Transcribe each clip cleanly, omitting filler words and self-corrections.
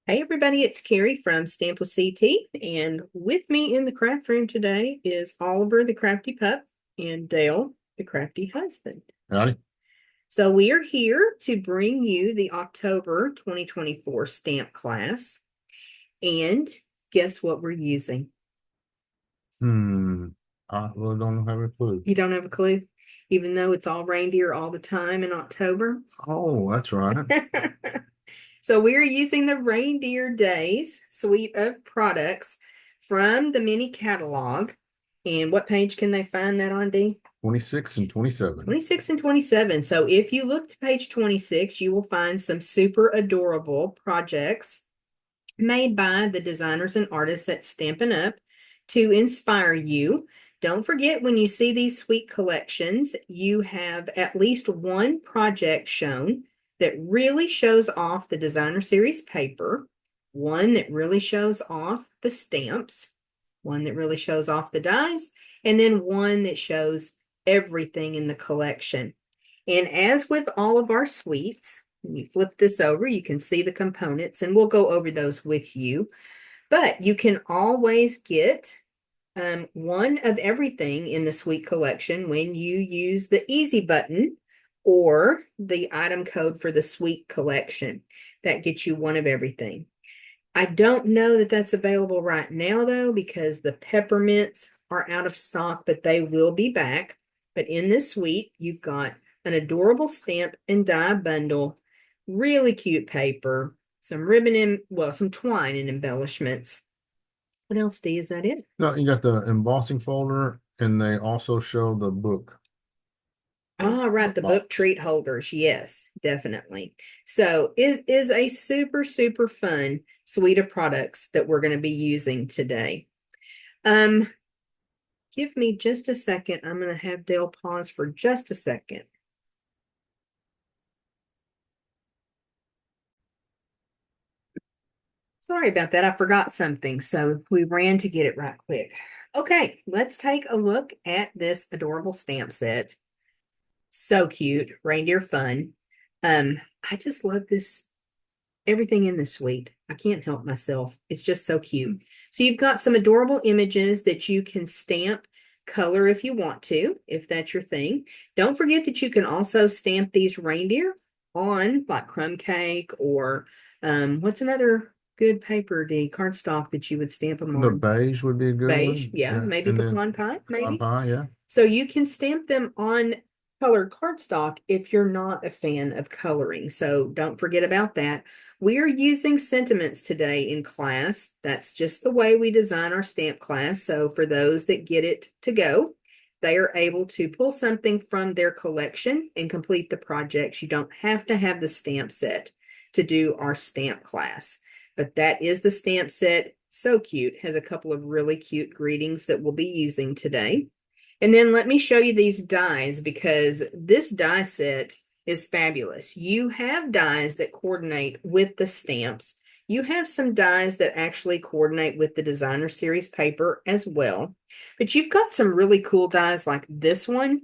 Hey everybody, it's Carrie from Stamp with CT, and with me in the craft room today is Oliver the crafty pup and Dale the crafty husband. Howdy. So we are here to bring you the October 2024 stamp class, and guess what we're using? Hmm. I really don't have a clue. You don't have a clue, even though it's all reindeer all the time in October. Oh, that's right. So we are using the Reindeer Days suite of products from the mini catalog. And what page can they find that on, Dee? 26 and 27. 26 and 27. So if you look to page 26, you will find some super adorable projects made by the designers and artists at Stampin' Up! To inspire you. Don't forget, when you see these sweet collections, you have at least one project shown that really shows off the designer series paper, one that really shows off the stamps, one that really shows off the dies, and then one that shows everything in the collection. And as with all of our suites, when you flip this over, you can see the components, and we'll go over those with you. But you can always get one of everything in the suite collection when you use the easy button or the item code for the suite collection. That gets you one of everything. I don't know that that's available right now, though, because the peppermints are out of stock, but they will be back. But in this suite, you've got an adorable stamp and die bundle, really cute paper, some ribbon and, well, some twine and embellishments. What else, Dee? Is that it? No, you got the embossing folder, and they also show the book Ah, right, the book box. treat holders. Yes, definitely. So it is a super, super fun suite of products that we're going to be using today. Um, Give me just a second. I'm going to have Dale pause for just a second. Sorry about that. I forgot something, so we ran to get it right quick. Okay, let's take a look at this adorable stamp set. So cute, reindeer fun. I just love this, everything in this suite. I can't help myself. It's just so cute. So you've got some adorable images that you can stamp color if you want to, if that's your thing. Don't forget that you can also stamp these reindeer on like crumb cake or what's another good paper, the cardstock that you would stamp them The on? beige would be a good Beige, one. yeah, Yeah. maybe And then pecan pie, pecan maybe. pie, yeah. So you can stamp them on colored cardstock if you're not a fan of coloring. So don't forget about that. We are using sentiments today in class. That's just the way we design our stamp class. So for those that get it to go, they are able to pull something from their collection and complete the projects. You don't have to have the stamp set to do our stamp class, but that is the stamp set. So cute. Has a couple of really cute greetings that we'll be using today. And then let me show you these dies because this die set is fabulous. You have dies that coordinate with the stamps. You have some dies that actually coordinate with the designer series paper as well. But you've got some really cool dies like this one.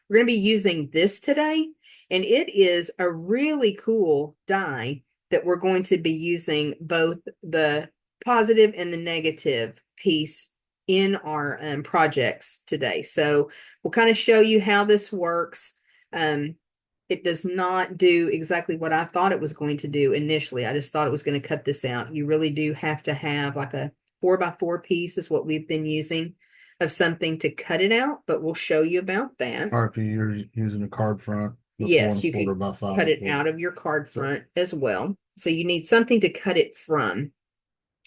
We're going to be using this today, and it is a really cool die that we're going to be using both the positive and the negative piece in our projects today. So we'll kind of show you how this works. It does not do exactly what I thought it was going to do initially. I just thought it was going to cut this out. You really do have to have like a 4x4 piece is what we've been using of something to cut it out, but we'll show you about that. Or if you're using a card front, the four Yes, and a you quarter could by five cut and a it quarter. out of your card So, front as well. So you need something to cut it from.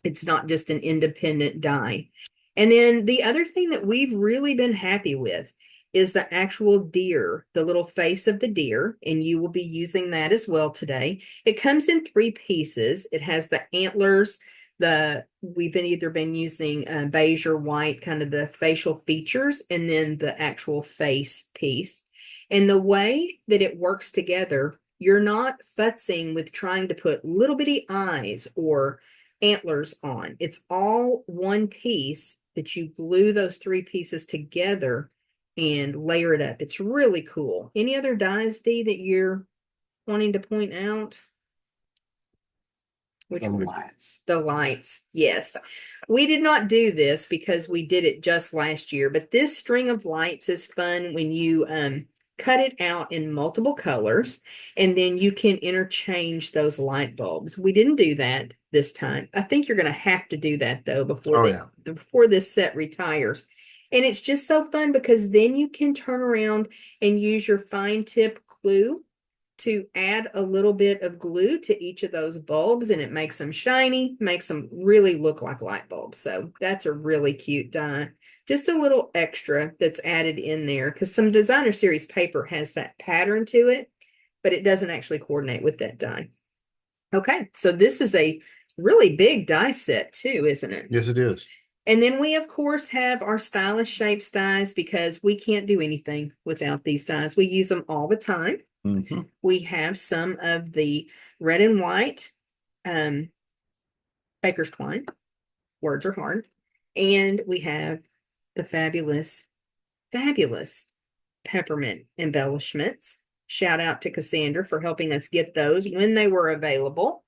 It's not just an independent die. And then the other thing that we've really been happy with is the actual deer, the little face of the deer, and you will be using that as well today. It comes in three pieces. It has the antlers, we've either been using beige or white, kind of the facial features, and then the actual face piece. And the way that it works together, you're not futzing with trying to put little bitty eyes or antlers on. It's all one piece that you glue those three pieces together and layer it up. It's really cool. Any other dies, Dee, that you're wanting to point out? Which The one? lights. The lights, yes. We did not do this because we did it just last year, but this string of lights is fun when you cut it out in multiple colors, and then you can interchange those light bulbs. We didn't do that this time. I think you're going to have to do that though before this set retires. And it's just so fun because then you can turn around and use your fine tip glue to add a little bit of glue to each of those bulbs, and it makes them shiny, makes them really look like light bulbs. So that's a really cute die. Just a little extra that's added in there because some designer series paper has that pattern to it, but it doesn't actually coordinate with that die. Okay, so this is a really big die set too, isn't it? Yes, it is. And then we, of course, have our stylish shapes dies because we can't do anything without these dies. We use them all the time. Mhm. We have some of the red and white baker's twine. Words are hard. And we have the fabulous peppermint embellishments. Shout out to Cassandra for helping us get those when they were available.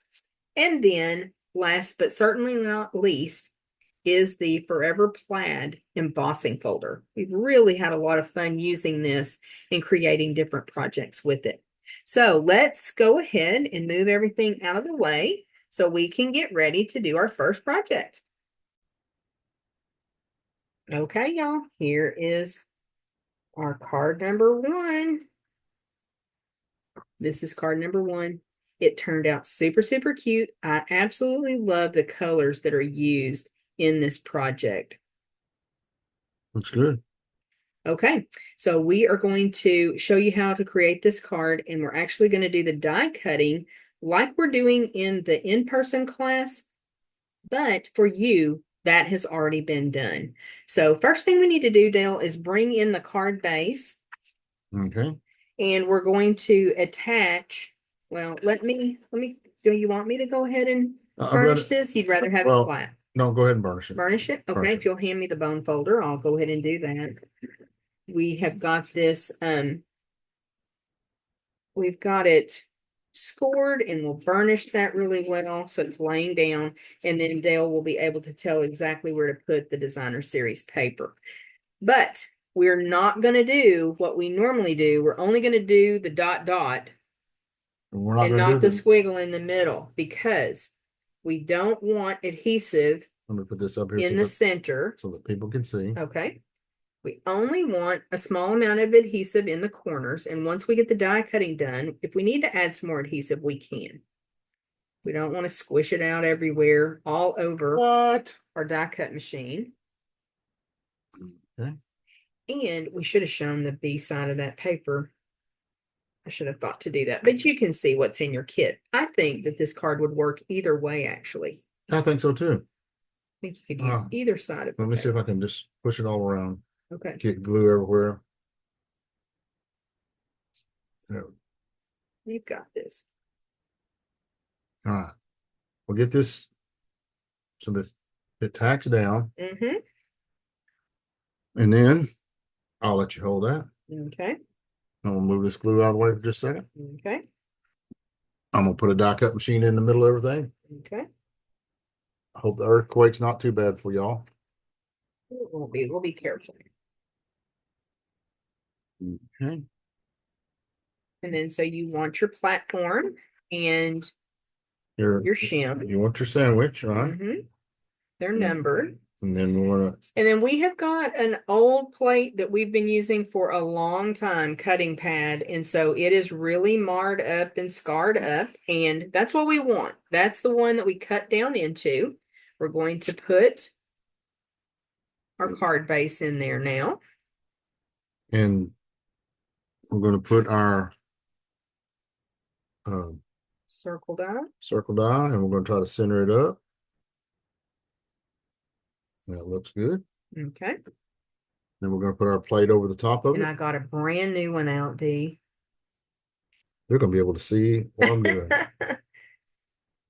And then last but certainly not least is the Forever Plaid embossing folder. We've really had a lot of fun using this and creating different projects with it. So let's go ahead and move everything out of the way so we can get ready to do our first project. Okay, y'all, here is our card number 1. This is card number 1. It turned out super, super cute. I absolutely love the colors that are used in this project. Looks good. Okay, so we are going to show you how to create this card, and we're actually going to do the die cutting like we're doing in the in-person class, but for you, that has already been done. So first thing we need to do, Dale, is bring in the card base. Okay. And we're going to attach, well, do you want me to go ahead and burnish this? You'd rather have it flat? No, go ahead and burnish it. Burnish it? Okay, if you'll hand me the bone folder, I'll go ahead and do that. We have got this, we've got it scored, and we'll burnish that really well so it's laying down, and then Dale will be able to tell exactly where to put the designer series paper. But we're not going to do what we normally do. We're only going to do the dot dot and not the squiggle in the middle because we don't want adhesive Let me put this up here in the center so that people can see. Okay. We only want a small amount of adhesive in the corners. And once we get the die cutting done, if we need to add some more adhesive, we can. We don't want to squish it out everywhere, all over our die cut machine. Okay. And we should have shown the B side of that paper. I should have thought to do that, but you can see what's in your kit. I think that this card would work either way, actually. I think so too. I think you could use either side of it. Let me see if I can just push it all around. Okay. Get glue everywhere. There. You've got this. All right. We'll get this so that it tacks down. Mm-hmm. And then I'll let you hold that. Okay. I'm gonna move this glue out of the way for just a second. Okay. I'm gonna put a die cut machine in the middle of everything. Okay. I hope the earthquake's not too bad for y'all. It won't be. We'll be careful. Okay. And then so you want your platform and your shim. You want your sandwich, right? Mm-hmm. They're numbered. And then we have got an old plate that we've been using for a long time, cutting pad. And so it is really marred up and scarred up. And that's what we want. That's the one that we cut down into. We're going to put our card base in there now. And we're going to put our circle die, and we're going to try to center it up. That looks good. Okay. Then we're going to put our plate over the top of it. And I got a brand new one out, Dee. They're going to be able to see what I'm doing.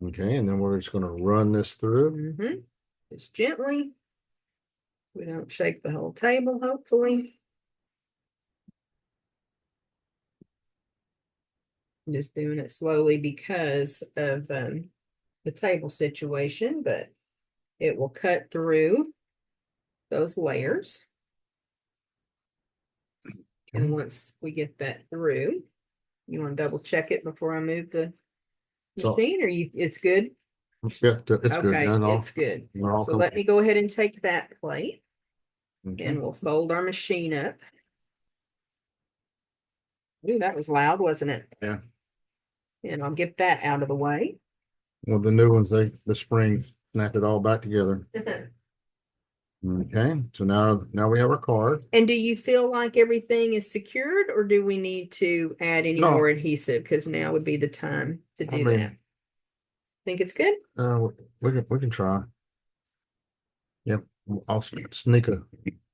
Okay, and then we're just going to run this through. Mm-hmm. Just gently. We don't shake the whole table, hopefully. I'm just doing it slowly because of the table situation, but it will cut through those layers. And once we get that through, you want to double check it before I move the machine, or it's good? Yeah, it's good. Okay, And it's good. So let me go ahead and take that plate and we'll fold our machine up. Ooh, that was loud, wasn't it? Yeah. And I'll get that out of the way. Well, the new ones, the spring snapped it all back together. Okay, so now we have our card. And do you feel like everything is secured, or do we need to add any more adhesive? Because now would be the time to do that. Think it's good? We can try. Yep, I'll sneak Just a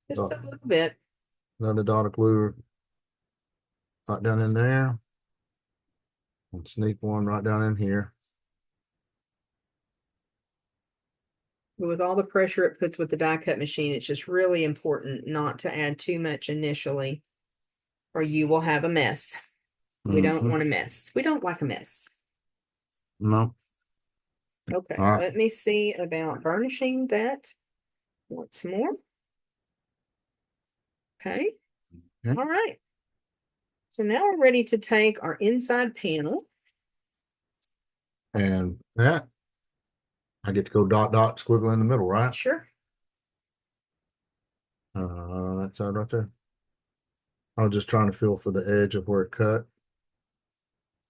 little bit. another dot of glue right down in there, and sneak one right down in here. With all the pressure it puts with the die cut machine, it's just really important not to add too much initially, or you will have a mess. We don't want a mess. We don't like a mess. No. Okay, let me see about burnishing that once more. Okay. All right. So now we're ready to take our inside panel. And that, I get to go dot, dot, squiggle in the middle, right? Sure. That side right there. I was just trying to feel for the edge of where it cut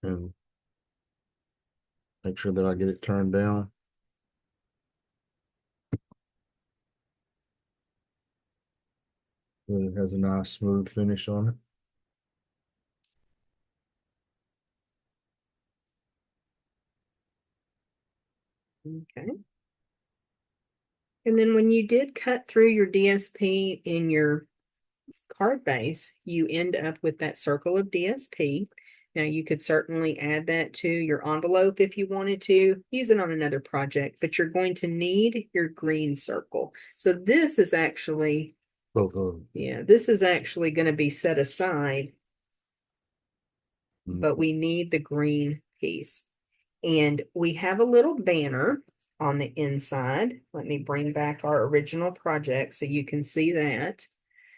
and make sure that I get it turned down. It has a nice smooth finish on it. Okay. And then when you did cut through your DSP in your card base, you end up with that circle of DSP. Now you could certainly add that to your envelope if you wanted to, use it on another project, but you're going to need your green circle. So this is actually, both of them. Yeah, this is actually going to be set aside, but we need the green piece. And we have a little banner on the inside. Let me bring back our original project so you can see that.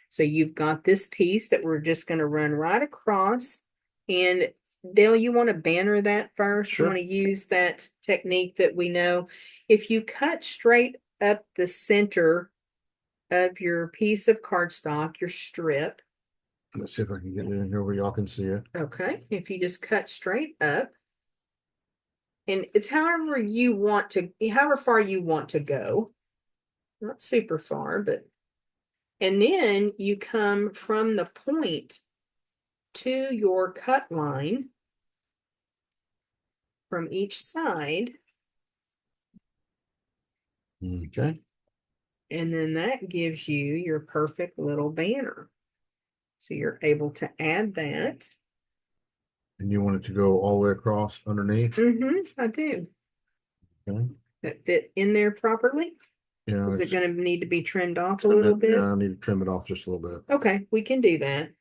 So you've got this piece that we're just going to run right across. And Dale, you want to banner that first? Sure. You want to use that technique that we know. If you cut straight up the center of your piece of cardstock, your strip. Let's see if I can get it in here where y'all can see it. Okay. If you just cut straight up, and it's however far you want to go. Not super far, but, and then you come from the point to your cut line from each side. Okay. And then that gives you your perfect little banner. So you're able to add that. And you want it to go all the way across underneath? I do. Okay. That fit in there properly? Yeah. Is it going to need to be trimmed off a little bit? Yeah, I need to trim it off just a little bit. Okay, we can do that.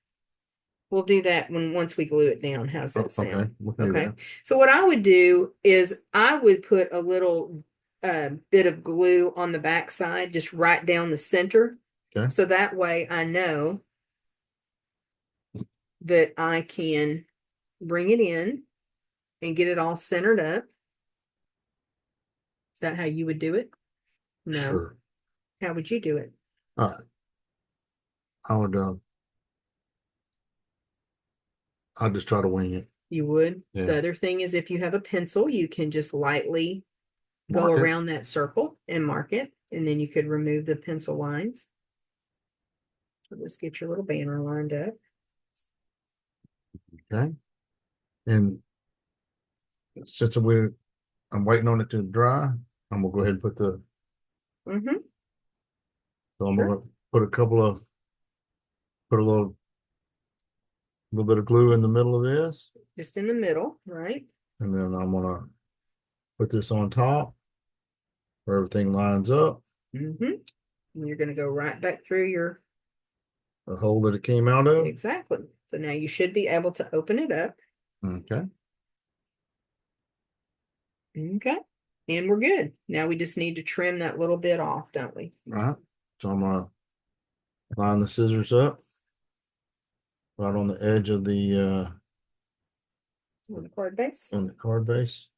We'll do that once we glue it down. How's that sound? Okay. So what I would do is I would put a little bit of glue on the back side, just right down the center. Okay. So that way I know that I can bring it in and get it all centered up. Is that how you would do it? No. Sure. How would you do it? I would I'd just try to wing it. You would? Yeah. The other thing is if you have a pencil, you can just lightly go around that circle and mark it, and then you could remove the pencil lines. So just get your little banner lined up. Okay. And since I'm waiting on it to dry, I'm gonna go ahead and put the so I'm gonna put a little bit of glue in the middle of this. Just in the middle, right? And then I'm gonna put this on top where everything lines up. And you're gonna go right back through the hole that it came out of. Exactly. So now you should be able to open it up. Okay. Okay. And we're good. Now we just need to trim that little bit off, don't we? All right. So I'm gonna line the scissors up right on the edge of On the card base. on the card base.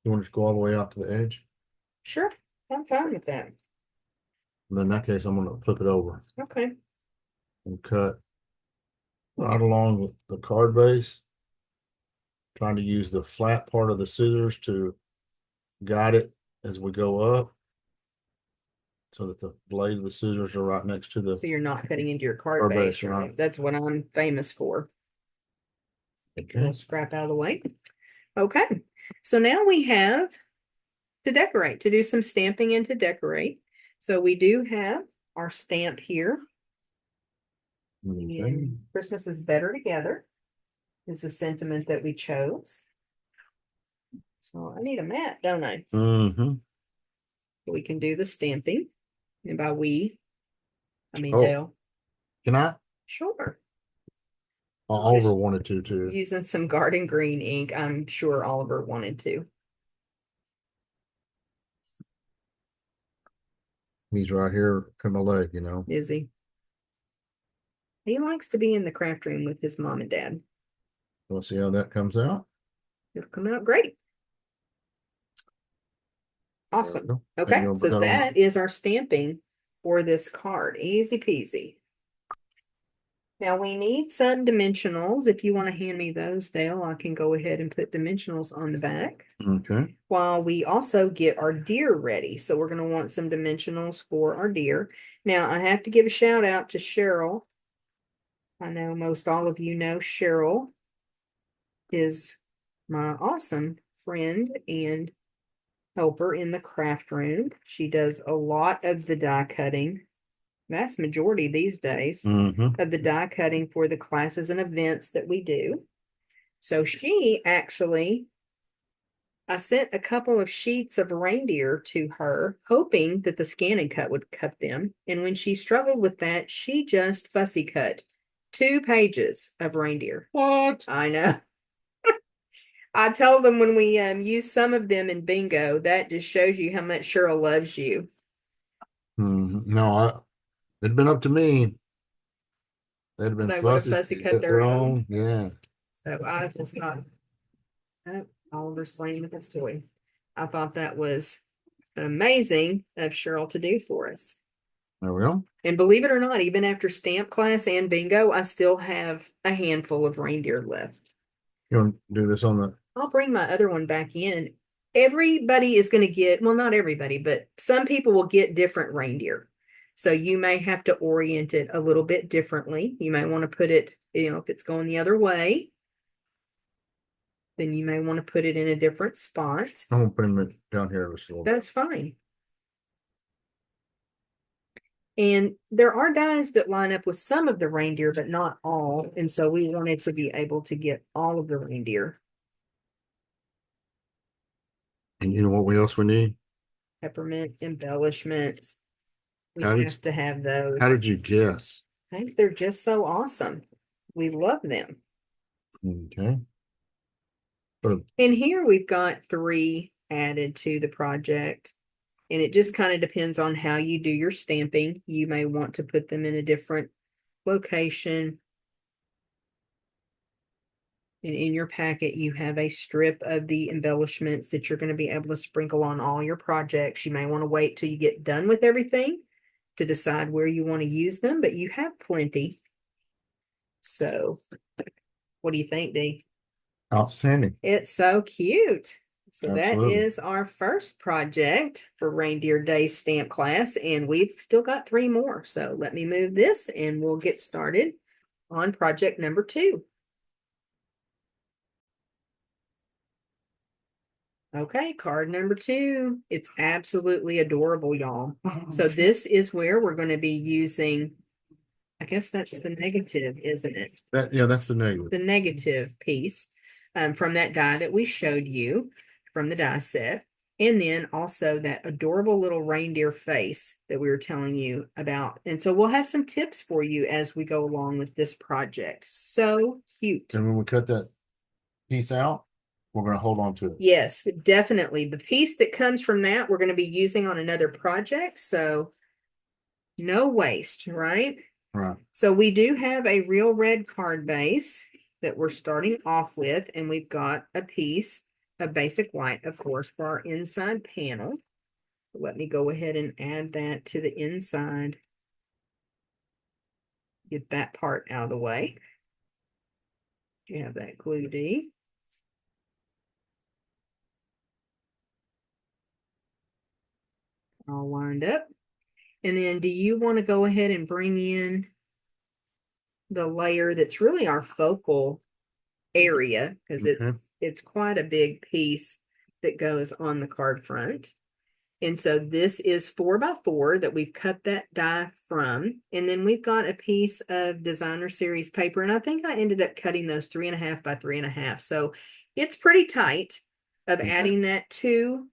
You want it to go all the way out to the edge? Sure, I'm fine with that. And then in that case, I'm gonna flip it over Okay. and cut right along the card base. Trying to use the flat part of the scissors to guide it as we go up, so that the blade of the scissors are right next to the So you're not cutting into your card card base, base, right? right? That's what I'm famous for. Take a Okay. little scrap out of the way. Okay. So now we have to decorate, to do some stamping and to decorate. So we do have our stamp here. Okay. And Christmas is better together is the sentiment that we chose. So I need a mat, don't I? Mm-hmm. We can do the stamping. And by we, I mean Oh. Dale. Can I? Sure. Oliver wanted to too. Using some garden green ink. I'm sure Oliver wanted to. He's right here to my leg, Is he? He likes to be in the craft room with his mom and dad. We'll see how that comes out. It'll come out great. Awesome. Okay, so that is our stamping for this card. Easy peasy. Now we need some dimensionals. If you want to hand me those, Dale, I can go ahead and put dimensionals on the back. Okay. While we also get our deer ready. So we're going to want some dimensionals for our deer. Now I have to give a shout out to Cheryl. I know most all of you know Cheryl is my awesome friend and helper in the craft room. She does a lot of the die cutting, vast majority these days of the die cutting for the classes and events that we do. So she actually, I sent a couple of sheets of reindeer to her, hoping that the scan and cut would cut them. And when she struggled with that, she just fussy cut 2 pages of reindeer. What? I know. I told them when we use some of them in bingo, that just shows you how much Cheryl loves you. No, it'd been up to me. They'd have been They would have fussy fussy cut their own. Yeah. So I just thought, oh, Oliver's playing with his toy. I thought that was amazing of Cheryl to do for us. There we go. And believe it or not, even after stamp class and bingo, I still have a handful of reindeer left. You want to do this on the... I'll bring my other one back in. Everybody is going to get, well, not everybody, but some people will get different reindeer. So you may have to orient it a little bit differently. You may want to put it, if it's going the other way, then you may want to put it in a different spot. I'm going to put him down here a little bit. That's fine. And there are dies that line up with some of the reindeer, but not all. And so we wanted to be able to get all of the reindeer. And you know what else we need? Peppermint embellishments. We have to have those. How did you guess? I think they're just so awesome. We love them. Okay. And here we've got 3 added to the project. And it just kind of depends on how you do your stamping. You may want to put them in a different location. And in your packet, you have a strip of the embellishments that you're going to be able to sprinkle on all your projects. You may want to wait till you get done with everything to decide where you want to use them, but you have plenty. So what do you think, Dee? Outstanding. It's so cute. So Absolutely. that is our first project for Reindeer Day stamp class, and we've still got 3 more. So let me move this and we'll get started on project number 2. Okay, card number 2. It's absolutely adorable, y'all. So this is where we're going to be using, I guess that's the negative, isn't it? Yeah, that's the negative. The negative piece from that die that we showed you from the die set. And then also that adorable little reindeer face that we were telling you about. And so we'll have some tips for you as we go along with this project. So cute. And when we cut that piece out, we're gonna hold on to it. Yes, definitely. The piece that comes from that, we're going to be using on another project. So no waste, right? Right. So we do have a real red card base that we're starting off with, and we've got a piece of basic white, of course, for our inside panel. Let me go ahead and add that to the inside. Get that part out of the way. You have that glue D. All lined up. And then do you want to go ahead and bring in the layer that's really our focal area, because it's quite a big piece that goes on the card front. And so this is 4x4 that we've cut that die from. And then we've got a piece of designer series paper. And I think I ended up cutting those 3.5 by 3.5. So it's pretty tight of adding that to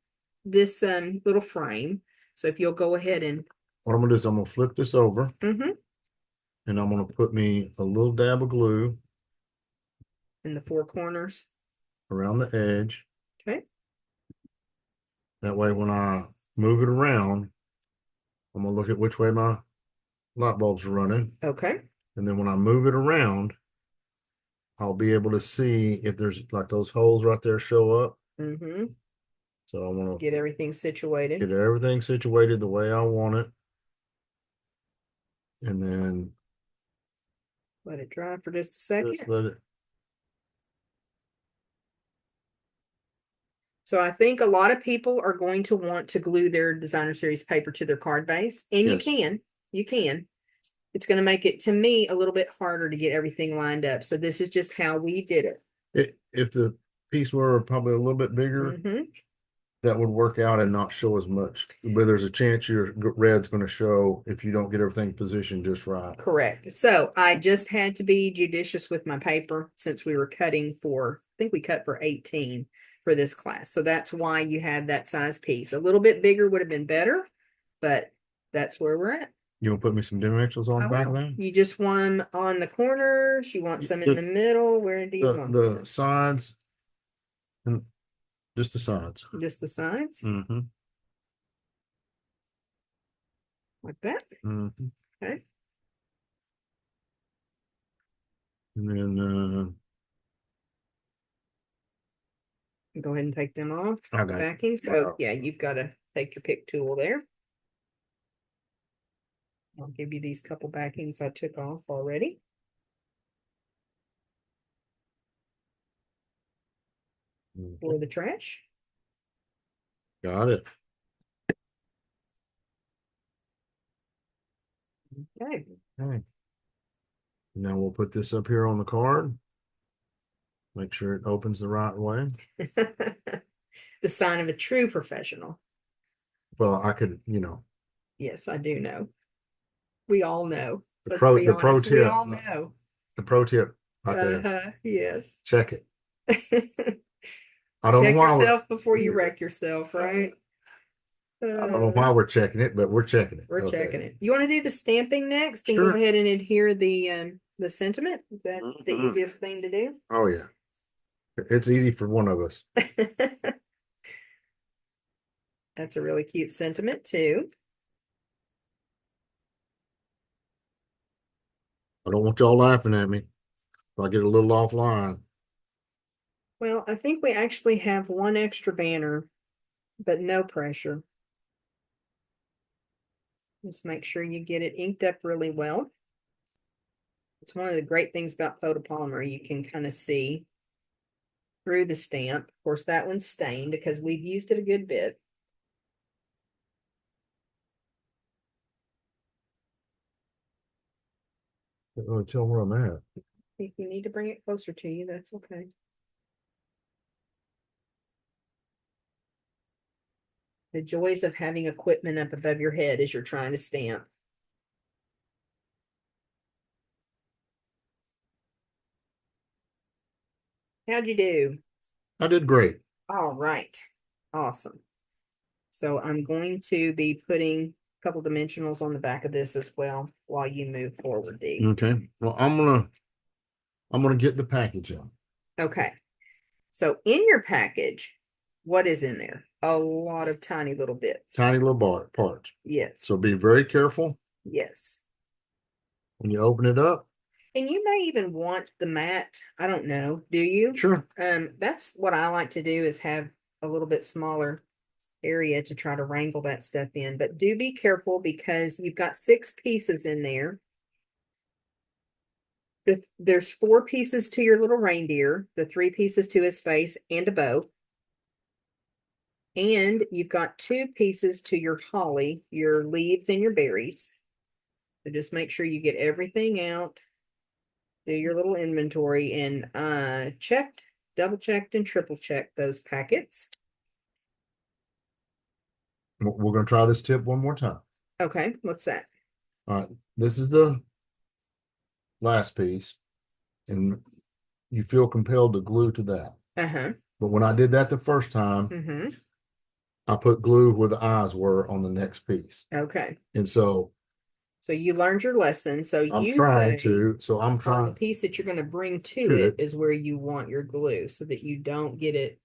this little frame. So if you'll go ahead and what I'm gonna do is I'm gonna flip this over, mm-hmm. and I'm gonna put me a little dab of glue in the four corners around the edge. Okay. That way, when I move it around, I'm gonna look at which way my light bulbs are running. Okay. And then when I move it around, I'll be able to see if there's like those holes right there show up. Mm-hmm. So I want to get everything situated. Get everything situated the way I want it. And then let it dry for just a second. just let it. So I think a lot of people are going to want to glue their designer series paper to their card base, and Yes. you can. It's going to make it, to me, a little bit harder to get everything lined up. So this is just how we did it. If the piece were probably a little bit bigger, Mm-hmm. that would work out and not show as much. But there's a chance your red's going to show if you don't get everything positioned just right. Correct. So I just had to be judicious with my paper since we were cutting for, I think we cut for 18 for this class. So that's why you have that size piece. A little bit bigger would have been better, but that's where we're at. You want to put me some dimensionals on the back of that? You just want them on the corners. You want some in the middle. Where do you want the sides? And just the sides. Just the sides. Mm-hmm. Like that. Mm-hmm. Okay. And then go ahead and take them off. I got backings. Oh yeah, you've got to take your pick tool there. I'll give you these couple backings I took off already. For the trash. Got it. Okay. Okay. Now we'll put this up here on the card. Make sure it opens the right way. The sign of a true professional. Well, I could, Yes, I do know. We all know. The pro tip. We all know. The pro tip right there. Yes. Check it. I don't Check know why yourself before you wreck yourself, right? I don't know why we're checking it, but we're checking it. We're checking it. You want to do the stamping next? Then Sure. Go ahead and adhere the sentiment. Is that the easiest thing to do? Oh yeah. It's easy for one of us. That's a really cute sentiment too. I don't want y'all laughing at me if I get a little offline. Well, I think we actually have one extra banner, but no pressure. Just make sure you get it inked up really well. It's one of the great things about photopolymer. You can kind of see through the stamp. Of course, that one's stained because we've used it a good bit. Can't really tell where I'm at. If you need to bring it closer to you, that's okay. The joys of having equipment up above your head as you're trying to stamp. How'd you do? I did great. All right. Awesome. So I'm going to be putting a couple dimensionals on the back of this as well while you move forward, Dee. Okay. Well, I'm gonna get the package in. Okay. So in your package, what is in there? A lot of tiny little bits. Tiny little parts. Yes. So be very careful Yes. when you open it up. And you may even want the mat. I don't know. Do you? Sure. That's what I like to do is have a little bit smaller area to try to wrangle that stuff in. But do be careful because you've got 6 pieces in there. There's 4 pieces to your little reindeer, the 3 pieces to his face, and a bow. And you've got 2 pieces to your holly, your leaves and your berries. So just make sure you get everything out, do your little inventory, and checked, double checked, and triple checked those packets. We're going to try this tip one more time. Okay, what's that? All right. This is the last piece, and you feel compelled to glue to that. Uh-huh. But when I did that the first time, I put glue where the eyes were on the next piece. Okay. And so you learned your lesson. So I'm you trying say to, so I'm on the trying piece that you're going to bring to to it it. is where you want your glue so that you don't get it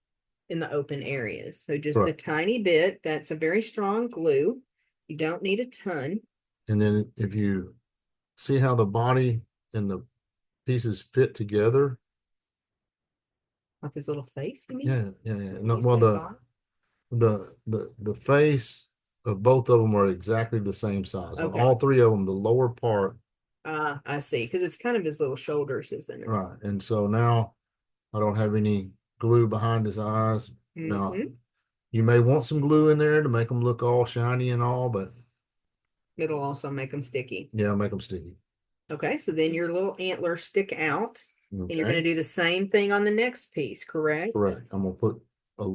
in the open areas. So just a Right. tiny bit. That's a very strong glue. You don't need a ton. And then if you see how the body and the pieces fit together. Like his little face, you mean? Yeah. When No, you well, say body? the face of both of them are exactly the same size. On Okay. all 3 of them, the lower part. I see. Because it's kind of his little shoulders, isn't it? Right. And so now I don't have any glue behind his eyes. Now, you may want some glue in there to make them look all shiny and all, but It'll also make them sticky. yeah, make them sticky. Okay, so then your little antlers stick out, and you're going to Okay. do the same thing on the next piece, correct? Correct. I'm going to put a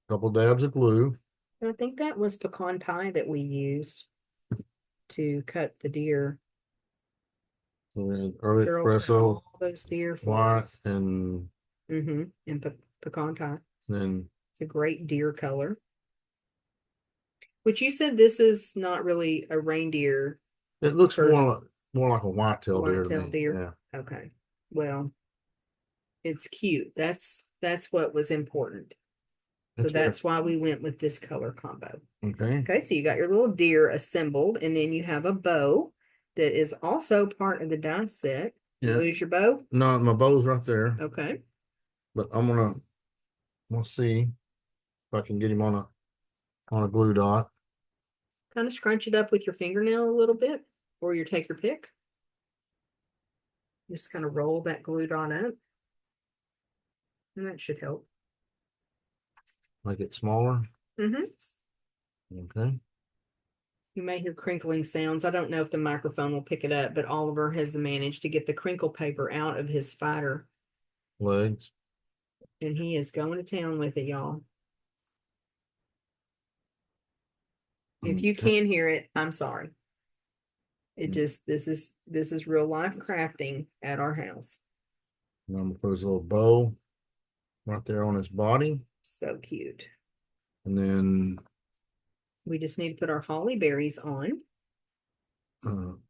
couple dabs of glue. I think that was pecan pie that we used to cut the deer. And then early Girl cut espresso, all those deer for white, us. and And pecan pie. then It's a great deer color. Which you said this is not really a reindeer it looks first more like a white-tailed deer to white-tailed me. deer. Yeah. Okay. Well, it's cute. That's what was important. So that's why we went with this color combo. Okay. Okay, so you got your little deer assembled, and then you have a bow that is also part of the die set. You Yeah. lose your bow? No, my bow's right there. Okay. But we'll see if I can get him on a glue dot. Kind of scrunch it up with your fingernail a little bit, or you take your pick. Just kind of roll that glue dot up. And that should help. Make it smaller. Okay. You may hear crinkling sounds. I don't know if the microphone will pick it up, but Oliver has managed to get the crinkle paper out of his spider, Legs. and he is going to town with it, y'all. If you can hear it, I'm sorry. It just this is real life crafting at our house. And I'm gonna put his little bow right there on his body. So cute. And then We just need to put our holly berries on.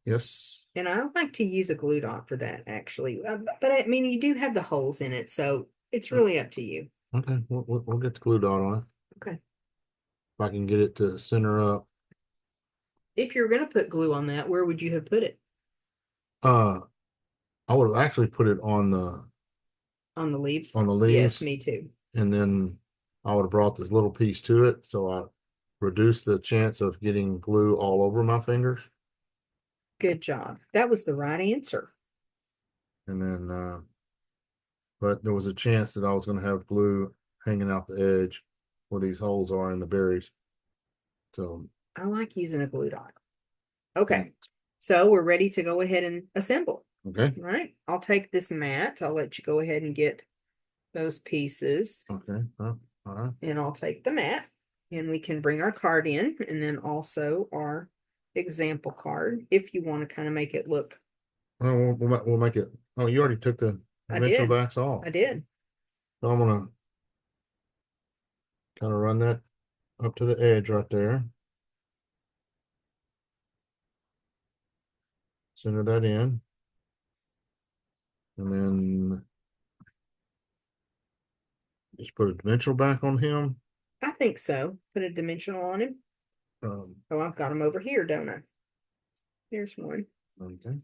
yes. And I like to use a glue dot for that, actually. But I mean, you do have the holes in it, so it's really up to you. Okay, we'll get the glue dot on it. Okay. If I can get it to center up. If you're going to put glue on that, where would you have put it? I would have actually put it on the leaves? On the Yes, leaves. me too. And then I would have brought this little piece to it, so I reduced the chance of getting glue all over my fingers. Good job. That was the right answer. And then, but there was a chance that I was going to have glue hanging out the edge where these holes are in the berries. So I like using a glue dot. Okay. So we're ready to go ahead and assemble. okay. All right. I'll take this mat. I'll let you go ahead and get those pieces. Okay. All right. And I'll take the mat, and we can bring our card in, and then also our example card if you want to kind of make it look. Well, we'll make it. Oh, you already took the I dimensional did. backs off. I did. So I'm gonna kind of run that up to the edge right there. Center that in. And then Just put a dimensional back on him. I think so. Put a dimensional on him. Oh, I've got him over here, don't I? Here's one. Okay.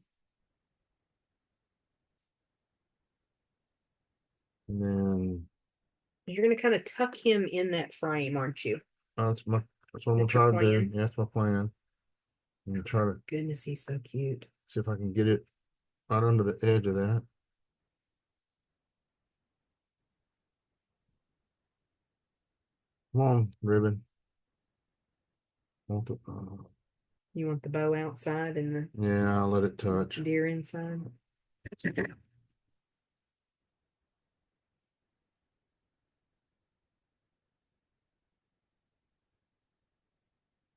And then You're going to kind of tuck him in that frame, aren't you? that's what I'm gonna That's your try to do. plan. Yeah, that's my plan. I'm gonna try to Goodness, he's so cute. see if I can get it right under the edge of that. Come on, ribbon. Want the, You want the bow outside and the yeah, I'll let it touch. deer inside?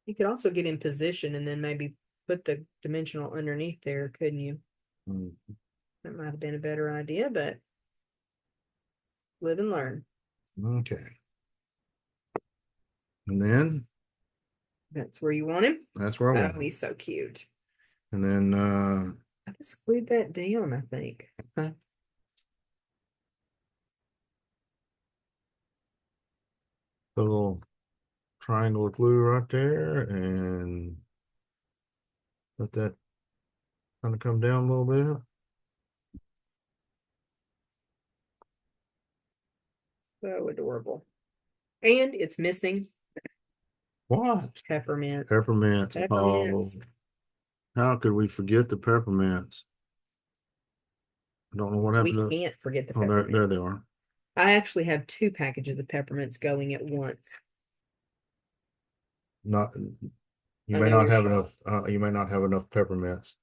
You could also get in position and then maybe put the dimensional underneath there, couldn't you? Mm, That might have been a better idea, but live and learn. okay. And then That's where you want him. that's where I want Oh, it. he's so cute. And then I just glued that down, I think. okay, put a little triangle of glue right there and let that kind of come down a little bit. So adorable. And it's missing What? peppermint. Peppermints. Oh, Peppermints. how could we forget the peppermints? I don't know what We happened to. can't forget the Oh, there peppermints. they are. I actually have 2 packages of peppermints going at once. Not you I may know not you're have shocked. enough. You may not have enough peppermints.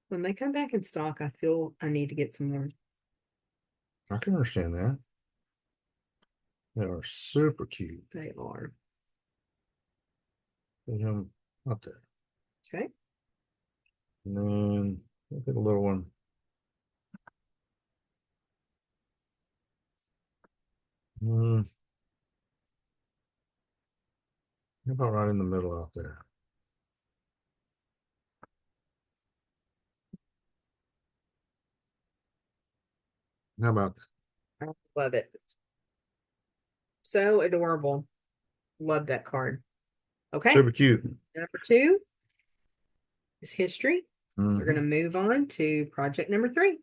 When they come back in stock, I feel I need to get some more. I can understand that. They are super cute. They are. Put him up there, Okay. and then look at the little one. Mm, how about right in the middle out there? How about that? I love it. So adorable. Love that card. Okay. Super cute. Number 2 is history. We're going Hmm. to move on to project number 3.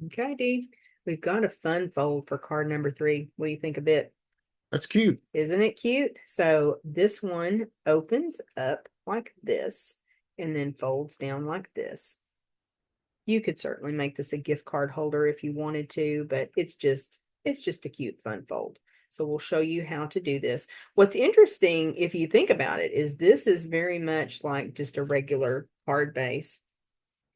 Okay, Dee. We've got a fun fold for card number 3. What do you think of it? That's cute. Isn't it cute? So this one opens up like this and then folds down like this. You could certainly make this a gift card holder if you wanted to, but it's just a cute fun fold. So we'll show you how to do this. What's interesting, if you think about it, is this is very much like just a regular card base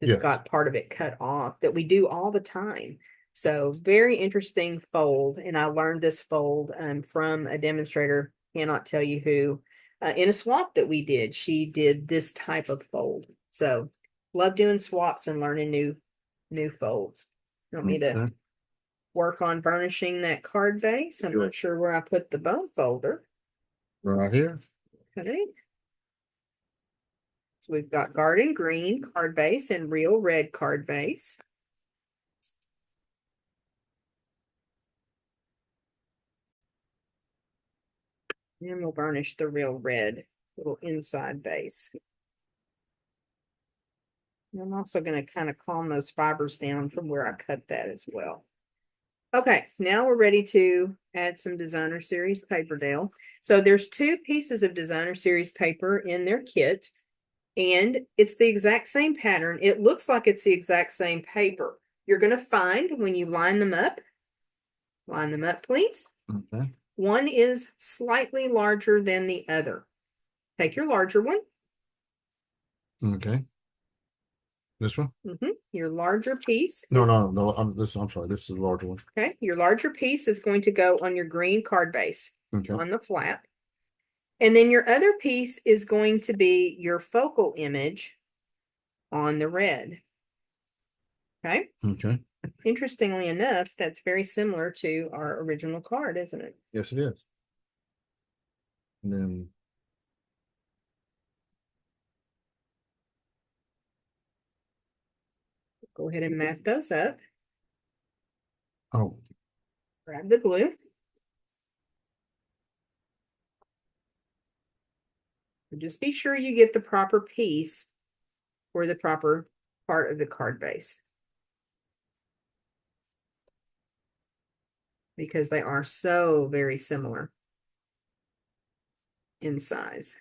that's Yes. got part of it cut off that we do all the time. So very interesting fold. And I learned this fold from a demonstrator, cannot tell you who, in a swap that we did. She did this type of fold. So love doing swaps and learning new folds. You want me to Okay. work on burnishing that card base? I'm not sure where I put the bone folder. Right here. Okay. So we've got garden green card base and real red card base. And we'll burnish the real red little inside base. And I'm also going to kind of calm those fibers down from where I cut that as well. Okay, now we're ready to add some designer series paper, Dale. So there's 2 pieces of designer series paper in their kit, and it's the exact same pattern. It looks like it's the exact same paper. You're going to find when you line them up, please. Okay. One is slightly larger than the other. Take your larger one. Okay. This one? Your larger piece No, is, no. I'm sorry. This is a larger one. okay, your larger piece is going to go on your green card base Okay. on the flap. And then your other piece is going to be your focal image on the red. Okay. Okay. Interestingly enough, that's very similar to our original card, isn't it? Yes, it is. And then Go ahead and map those up. Oh, Grab the glue. And just be sure you get the proper piece or the proper part of the card base, because they are so very similar in size.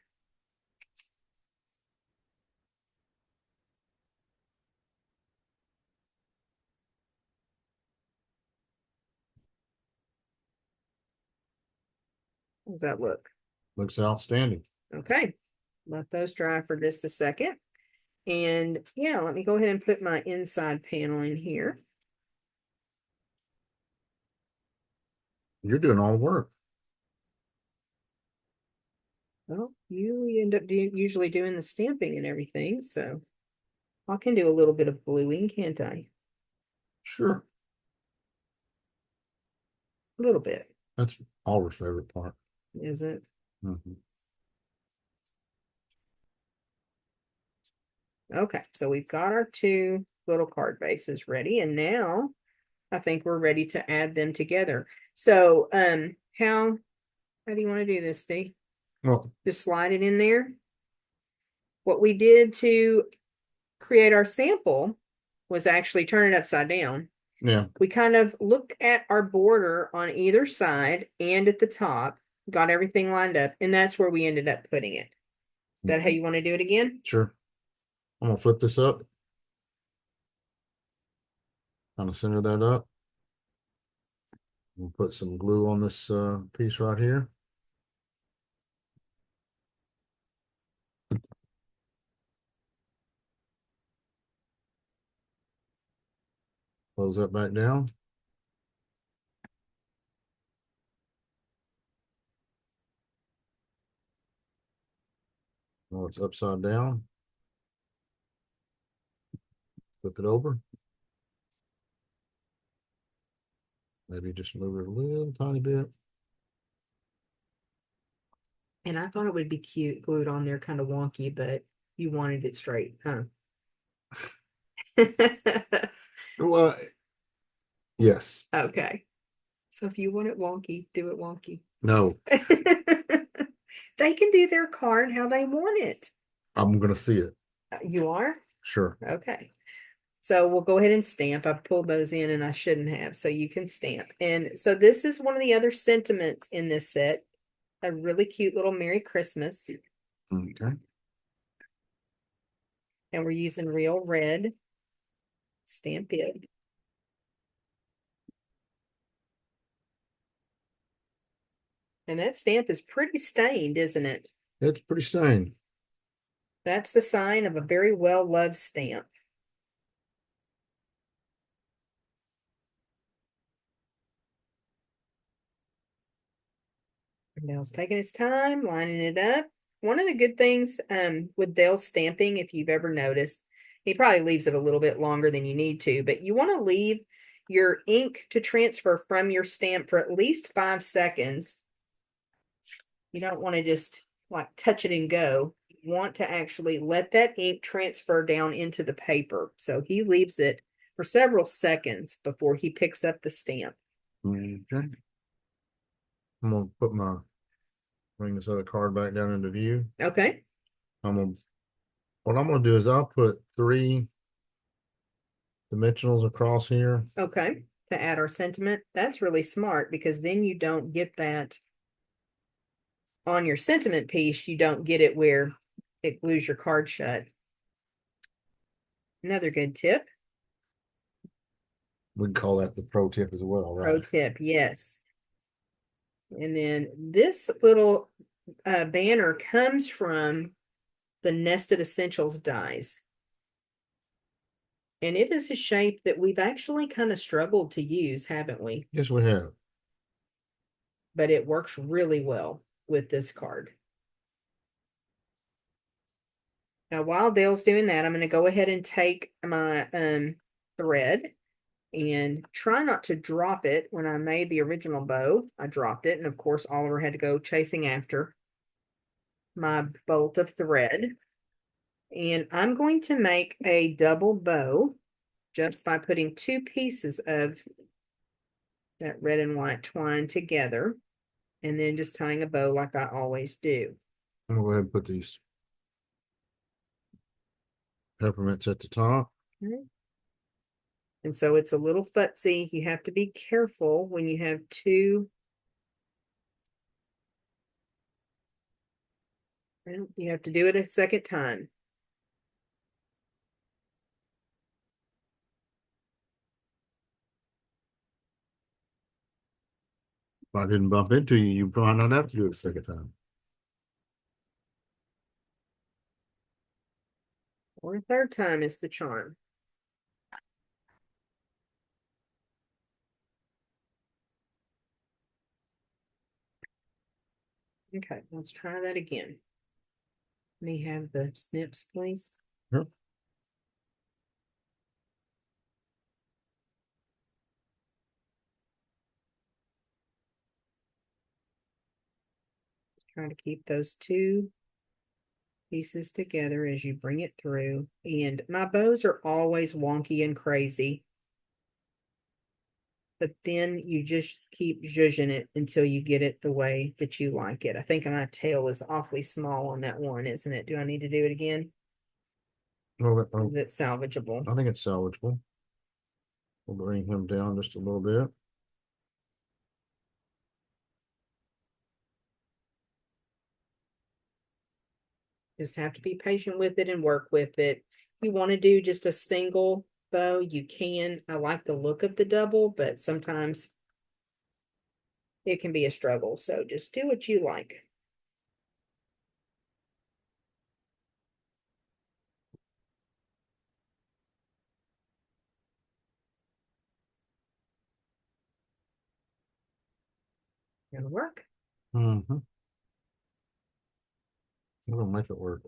How does that look? looks outstanding. Okay, let those dry for just a second. And yeah, let me go ahead and put my inside panel in here. You're doing all the work. Well, you end up usually doing the stamping and everything, so I can do a little bit of gluing, can't I? Sure. A little bit, That's Oliver's favorite part. is it? Mhm. Okay, so we've got our two little card bases ready, and now I think we're ready to add them together. So, how do you want to do this, Steve? Well, Just slide it in there. What we did to create our sample was actually turn it upside down. yeah. We kind of looked at our border on either side and at the top, got everything lined up, and that's where we ended up putting it. Is that how you want to do it again? Sure. I'm gonna flip this up. Kind of center that up. We'll put some glue on this piece right here. Close that back down. Now it's upside down. Flip it over. Maybe just move it a little tiny bit. And I thought it would be cute glued on there, kind of wonky, but you wanted it straight, huh? Well, yes. Okay. So if you want it wonky, do it wonky. No, They can do their card how they want it. I'm gonna see it. You are? Sure. Okay. So we'll go ahead and stamp. I've pulled those in and I shouldn't have, so you can stamp. And so this is one of the other sentiments in this set. A really cute little Merry Christmas. Okay. And we're using real red. Stamp it. And that stamp is pretty stained, isn't it? It's pretty stained. That's the sign of a very well-loved stamp. Dale's taking his time, lining it up. One of the good things with Dale's stamping, if you've ever noticed, he probably leaves it a little bit longer than you need to, but you want to leave your ink to transfer from your stamp for at least 5 seconds. You don't want to just like touch it and go. You want to actually let that ink transfer down into the paper. So he leaves it for several seconds before he picks up the stamp. Okay. I'm gonna bring this other card back down into view. Okay. What I'm gonna do is I'll put 3 dimensionals across here. Okay. To add our sentiment. That's really smart because then you don't get that on your sentiment piece. You don't get it where it glues your card shut. Another good tip. We can call that the pro tip as well, Pro right? tip, yes. And then this little banner comes from the Nested Essentials dies. And it is a shape that we've actually kind of struggled to use, haven't we? Yes, we have. But it works really well with this card. Now, while Dale's doing that, I'm going to go ahead and take my thread and try not to drop it. When I made the original bow, I dropped it. And of course, Oliver had to go chasing after my bolt of thread. And I'm going to make a double bow just by putting two pieces of that red and white twine together, and then just tying a bow like I always do. I'm gonna go ahead and put these peppermints at the top. Okay. And so it's a little futzy. You have to be careful when you have two. Well, you have to do it a second time. If I didn't bump into you, you probably not have to do it a second time. Or a third time is the charm. Okay, let's try that again. Let me have the snips, please. Yep. Try to keep those two pieces together as you bring it through. And my bows are always wonky and crazy. But then you just keep zhuzhing it until you get it the way that you like it. I think my tail is awfully small on that one, isn't it? Do I need to do it again? Is it salvageable? I think it's salvageable. We'll bring him down just a little bit. Just have to be patient with it and work with it. If you want to do just a single bow, you can. I like the look of the double, but sometimes it can be a struggle. So just do what you like. Gonna work. Mm-hmm. We're gonna make it work.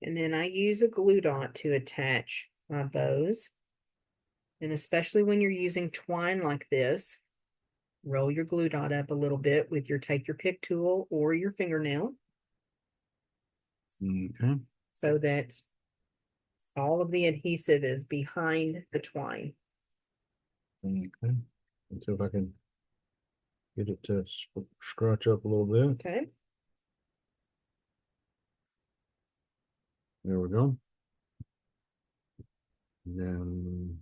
And then I use a glue dot to attach my bows. And especially when you're using twine like this, roll your glue dot up a little bit with your take your pick tool or your fingernail Okay. so that all of the adhesive is behind the twine. Okay. Let's see if I can get it to scratch up a little bit. Okay. There we go. And then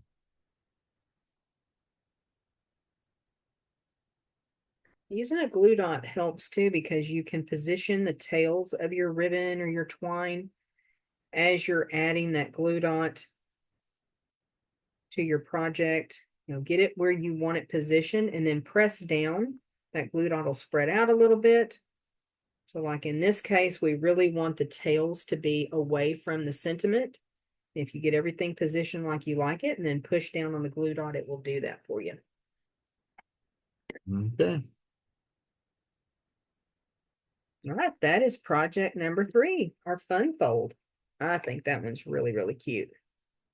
Using a glue dot helps too because you can position the tails of your ribbon or your twine as you're adding that glue dot to your project. You know, get it where you want it positioned and then press down. That glue dot will spread out a little bit. So like in this case, we really want the tails to be away from the sentiment. If you get everything positioned like you like it and then push down on the glue dot, it will do that for you. okay. All right, that is project number 3, our fun fold. I think that one's really, really cute.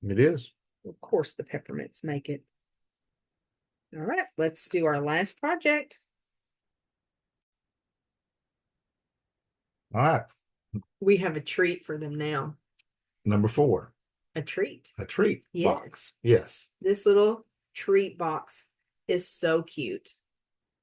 It is. Of course, the peppermints make it. All right, let's do our last project. All right. We have a treat for them now. Number 4. A treat. A treat Yes. box. Yes. This little treat box is so cute.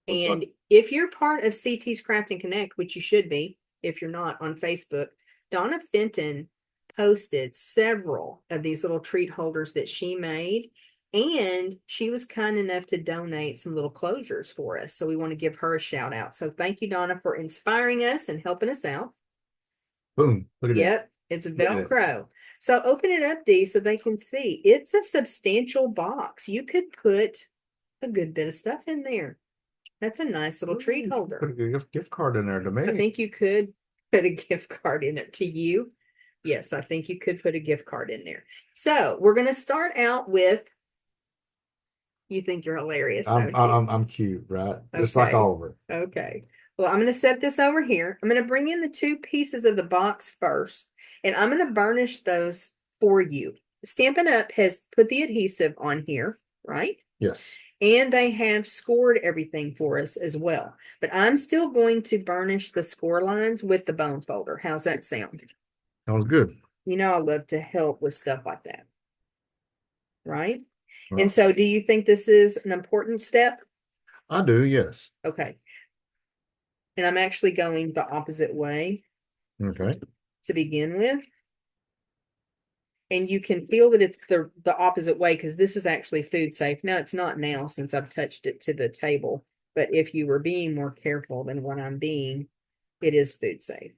Looks And like, if you're part of CT's Craft and Connect, which you should be, if you're not on Facebook, Donna Fenton posted several of these little treat holders that she made. And she was kind enough to donate some little closures for us. So we want to give her a shout out. So thank you, Donna, for inspiring us and helping us out. boom. Look at that. Yep, it's a Look at that. Velcro. So open it up, Dee, so they can see. It's a substantial box. You could put a good bit of stuff in there. That's a nice little treat Put holder. a gift card in there to me. I think you could put a gift card in it to you. Yes, I think you could put a gift card in there. So we're going to start out with, you think you're hilarious, don't you? I'm cute, right? Just like Okay. Oliver. Okay. Well, I'm going to set this over here. I'm going to bring in the two pieces of the box first, and I'm going to burnish those for you. Stampin' Up! Has put the adhesive on here, right? Yes. And they have scored everything for us as well. But I'm still going to burnish the score lines with the bone folder. How's that sound? Sounds good. You know, I love to help with stuff like that, right? And Well, so, do you think this is an important step? I do, yes. Okay. And I'm actually going the opposite way Okay. to begin with. And you can feel that it's the opposite way because this is actually food safe. Now it's not now since I've touched it to the table. But if you were being more careful than what I'm being, it is food safe.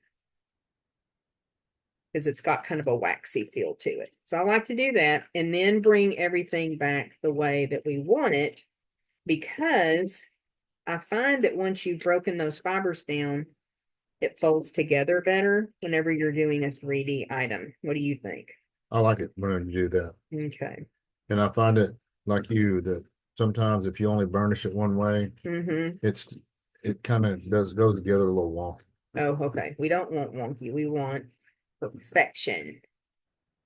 Because it's got kind of a waxy feel to it. So I like to do that and then bring everything back the way that we want it, because I find that once you've broken those fibers down, it folds together better whenever you're doing a 3D item. What do you think? I like it when you do that. Okay. And I find it like you that sometimes if you only burnish it one way, Mm-hmm. it kind of goes together a little wonky. Oh, okay. We don't want wonky. We want perfection.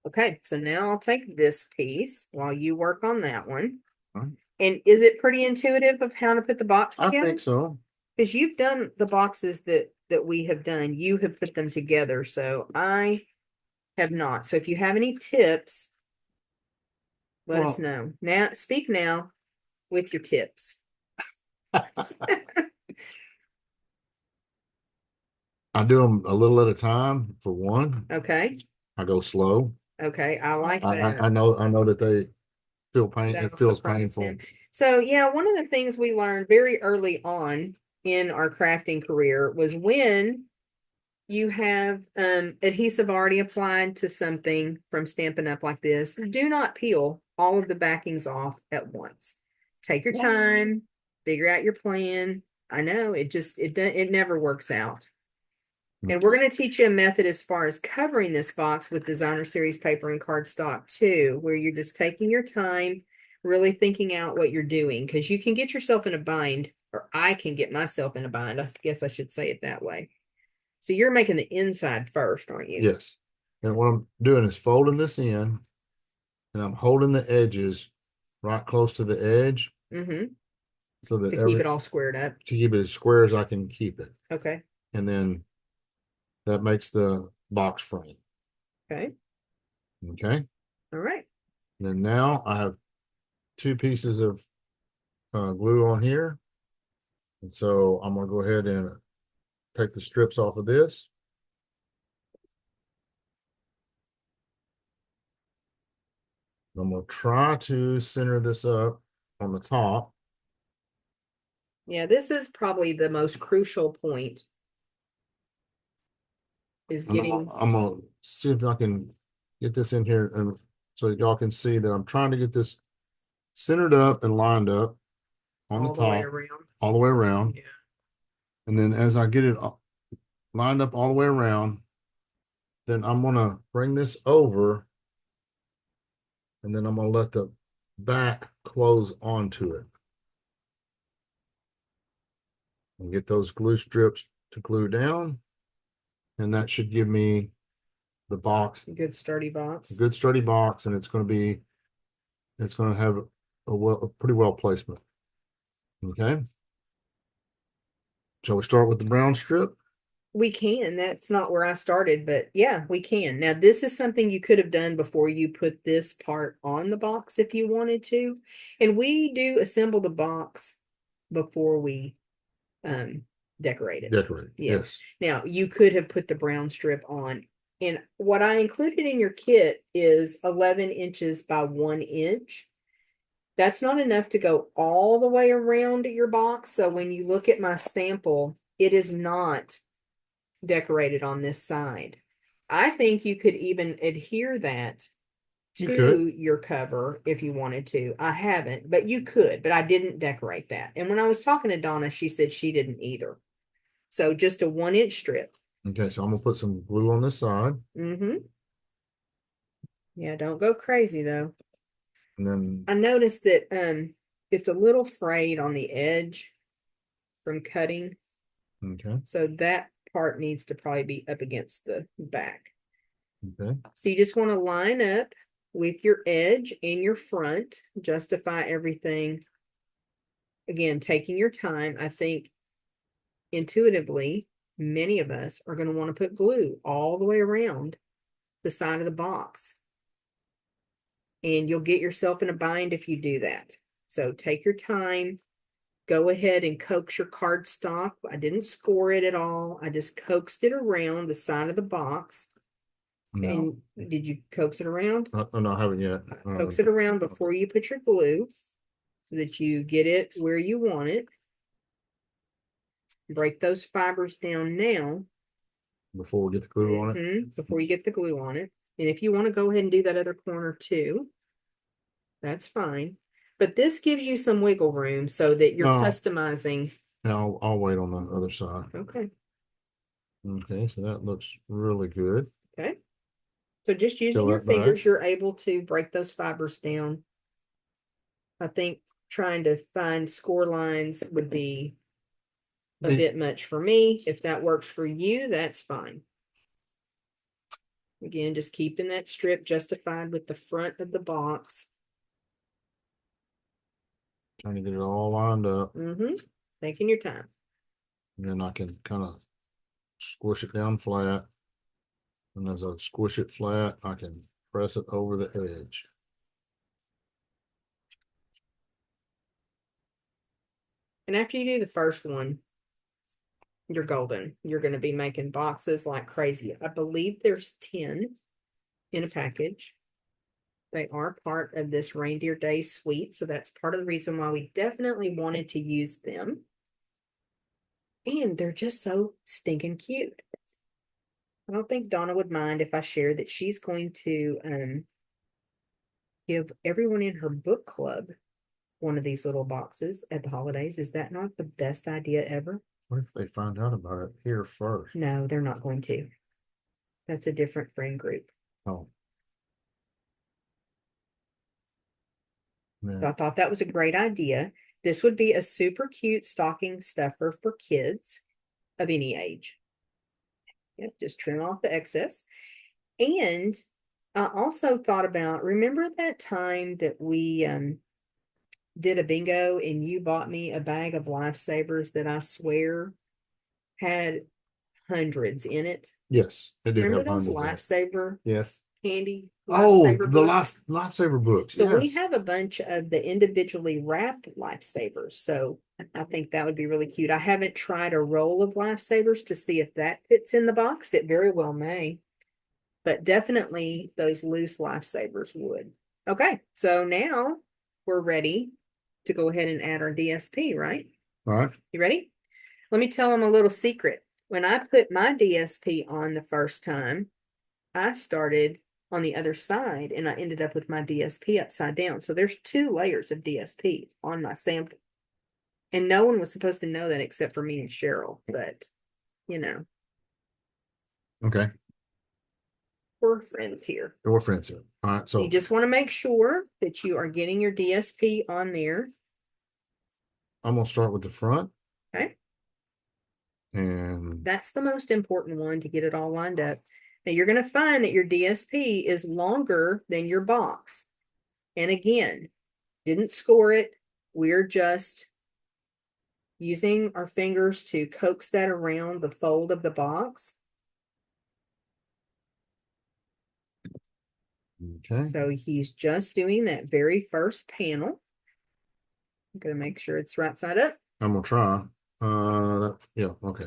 Okay, so now I'll take this piece while you work on that one. Huh? And is it pretty intuitive of how to put the box I together? think so. Because you've done the boxes that we have done, you have put them together. So I have not. So if you have any tips, let us Well, know. Now, speak now with your tips. I do them a little at a time for one. Okay. I go slow. Okay. I like that. I know that they feel pain. It That'll feels surprise painful. them. So yeah, one of the things we learned very early on in our crafting career was when you have adhesive already applied to something from Stampin' Up! Like this, do not peel all of the backings off at once. Take your time, figure out your plan. I know it never works out. And we're going to teach you a method as far as covering this box with designer series paper and cardstock too, where you're just taking your time, really thinking out what you're doing, because you can get yourself in a bind, or I can get myself in a bind. I guess I should say it that way. So you're making the inside first, aren't you? Yes. And what I'm doing is folding this in, and I'm holding the edges right close to the edge Mm-hmm. so that To keep it all squared up. to keep it as square as I can keep it. Okay. And then that makes the box frame. Okay. Okay. All right. And then now I have two pieces of glue on here. And so I'm going to go ahead and take the strips off of this. I'm going to try to center this up on the top. Yeah, this is probably the most crucial point is getting. I'm going to see if I can get this in here and so y'all can see that I'm trying to get this centered up and lined up on the all the way top, around. all the way around. Yeah. And then as I get it lined up all the way around, then I'm going to bring this over and then I'm going to let the back close onto it. And get those glue strips to glue down. And that should give me the box, Good sturdy box. a good sturdy box, and it's going to have a pretty well placement. Okay. Shall we start with the brown strip? We can. That's not where I started, but yeah, we can. Now, this is something you could have done before you put this part on the box if you wanted to. And we do assemble the box before we decorate it. Decorate. Yeah. Yes. Now, you could have put the brown strip on. And what I included in your kit is 11 inches by 1 inch. That's not enough to go all the way around your box. So when you look at my sample, it is not decorated on this side. I think you could even adhere that to your cover if you wanted to. I haven't, but you could, but I didn't decorate that. And when I was talking to Donna, she said she didn't either. So just a 1 inch strip. Okay, so I'm gonna put some glue on this side. Mm-hmm. Yeah, don't go crazy though. And then I noticed that it's a little frayed on the edge from cutting. Okay. So that part needs to probably be up against the back. Okay. So you just want to line up with your edge and your front, justify everything. Again, taking your time. I think intuitively, many of us are going to want to put glue all the way around the side of the box. And you'll get yourself in a bind if you do that. So take your time. Go ahead and coax your cardstock. I didn't score it at all. I just coaxed it around the side of the box. No. And did you coax it around? No, I haven't yet. Coax it around before you put your glue so that you get it where you want it. Break those fibers down now. Before we get the glue on it? Before you get the glue on it. And if you want to go ahead and do that other corner too, that's fine. But this gives you some wiggle room so that you're customizing. No, I'll wait on the other side. Okay. Okay, so that looks really good. Okay. So just using your fingers, you're able to break those fibers down. I think trying to find score lines would be a bit much for me. If that works for you, that's fine. Again, just keeping that strip justified with the front of the box. Trying to get it all lined up. Taking your time. And then I can kind of squish it down flat. And as I squish it flat, I can press it over the edge. And after you do the first one, you're golden. You're going to be making boxes like crazy. I believe there's 10 in a package. They are part of this Reindeer Day suite. So that's part of the reason why we definitely wanted to use them. And they're just so stinking cute. I don't think Donna would mind if I share that she's going to give everyone in her book club one of these little boxes at the holidays. Is that not the best idea ever? What if they find out about it here first? No, they're not going to. That's a different friend group. Oh. So I thought that was a great idea. This would be a super cute stocking stuffer for kids of any age. Yep, just trim off the excess. And I also thought about, remember that time that we did a bingo and you bought me a bag of Lifesavers that I swear had hundreds in it? Yes, it did. Remember have those Lifesaver Yes. candy? Oh, Lifesaver the books? lifesaver books. So we yes. have a bunch of the individually wrapped Lifesavers. So I think that would be really cute. I haven't tried a roll of Lifesavers to see if that fits in the box. It very well may, but definitely those loose Lifesavers would. Okay, so now we're ready to go ahead and add our DSP, right? All right. You ready? Let me tell them a little secret. When I put my DSP on the first time, I started on the other side and I ended up with my DSP upside down. So there's 2 layers of DSP on my sample. And no one was supposed to know that except for me and Cheryl, but you know. Okay. We're friends here. We're friends here. All right. So you just want to make sure that you are getting your DSP on there. I'm gonna start with the front. Okay. And that's the most important one to get it all lined up. Now you're going to find that your DSP is longer than your box. And again, didn't score it. We're just using our fingers to coax that around the fold of the box. okay. So he's just doing that very first panel. I'm going to make sure it's right side up. I'm gonna try. Yeah, okay.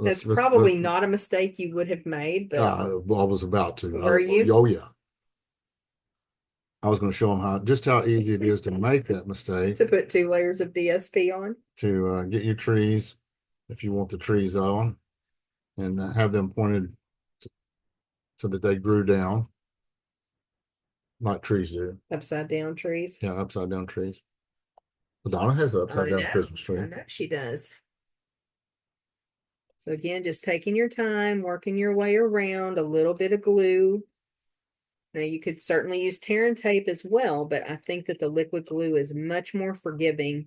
That's probably not a mistake you would have made, but I was about to. were you? Oh yeah. I was going to show them just how easy it is to make that mistake. To put 2 layers of DSP on. To get your trees, if you want the trees on, and have them pointed so that they grew down, like trees do. Upside down trees. Yeah, upside down trees. But Donna has an upside down Christmas tree. I know she does. So again, just taking your time, working your way around, a little bit of glue. Now you could certainly use tear and tape as well, but I think that the liquid glue is much more forgiving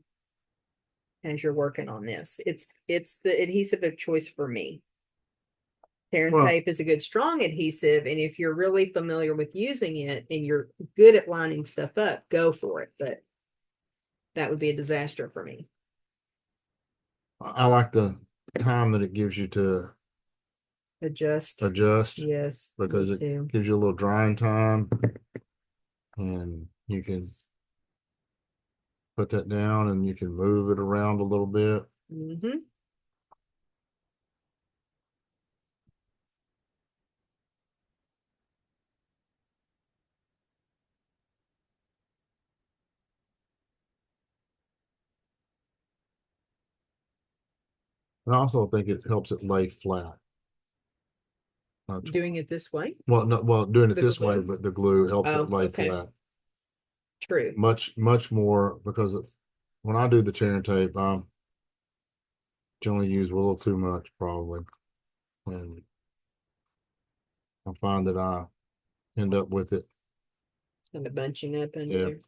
as you're working on this. It's the adhesive of choice for me. Tear and Well, tape is a good strong adhesive, and if you're really familiar with using it and you're good at lining stuff up, go for it. But that would be a disaster for me. I like the time that it gives you to Adjust. adjust Yes, because me it too. gives you a little drying time and you can put that down and you can move it around a little bit. Mm-hmm. And I also think it helps it lay flat. Doing it this way. Well, no, well, doing it The this way, glue? but the glue helps it Oh, lay okay. flat. True. Much more because it's when I do the tear and tape, I generally use a little too much probably. And I find that I end up with it. Kind of bunching up under Yeah. there.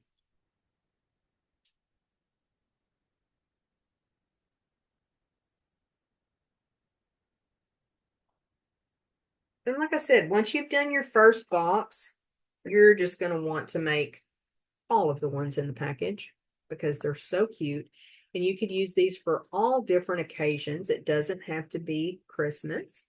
And like I said, once you've done your first box, you're just going to want to make all of the ones in the package because they're so cute. And you could use these for all different occasions. It doesn't have to be Christmas.